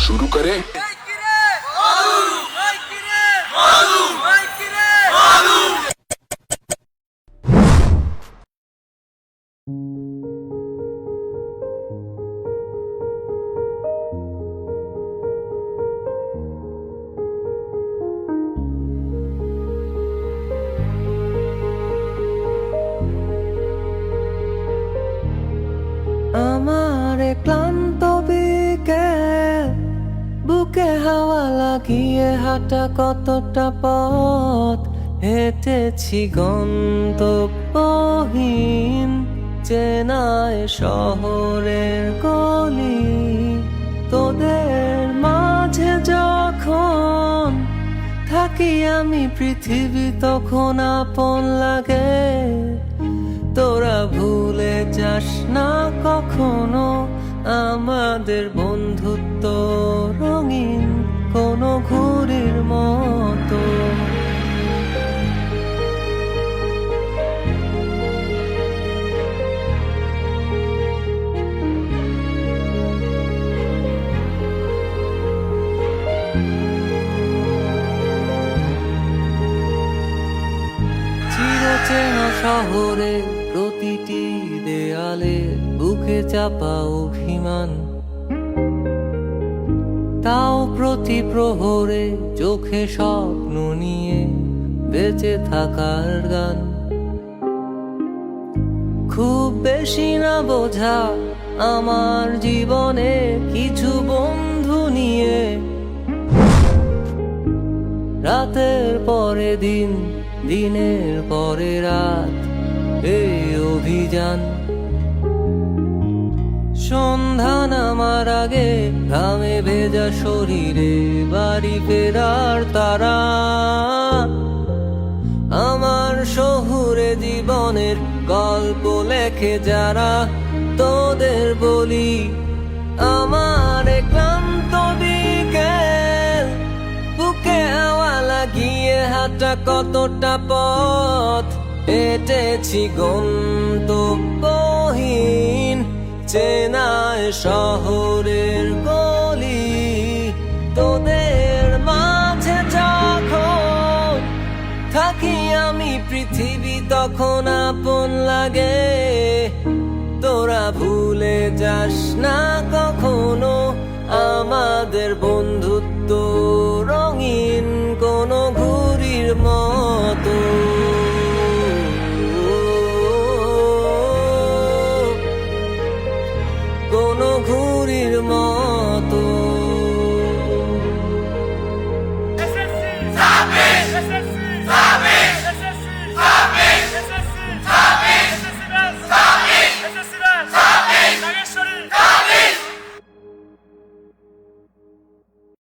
शुरू करें। আমার ক্লান্ত বিকেল, বুকে হাওয়া লাগিয়ে হাঁটা কতটা পথ হেঁটেছি গন্তব্যহীন চেনায় শহরের গলি। তোদের মাঝে যখন থাকি আমি পৃথিবী তখন আপন লাগে। তোরা ভুলে যাস না কখনো আমাদের বন্ধুত্ব রঙিন কোনো ঘুড়ির মতো। চিরচেনা শহরে প্রতিটি দেয়ালে বুকে চাপা অভিমান, তাও প্রতি প্রহরে চোখে স্বপ্ন নিয়ে বেঁচে থাকার গান। খুব বেশি না বোঝা আমার জীবনে কিছু বন্ধু নিয়ে রাতের পরে দিন, দিনের পরে রাত এই অভিযান। সন্ধ্যা নামার আগে ঘামে ভেজা শরীরে বাড়ি ফেরার তারা। আমার শহুরে জীবনের গল্প লেখে যারা, তোদের বলি আমার ক্লান্ত বিকেল, বুকে হাওয়া লাগিয়ে হাঁটা কতটা পথ হেঁটেছি গন্তব্যহীন চেনায় শহরের গলি। তোদের মাঝে যখন থাকি আমি পৃথিবী তখন আপন লাগে। তোরা ভুলে যাস না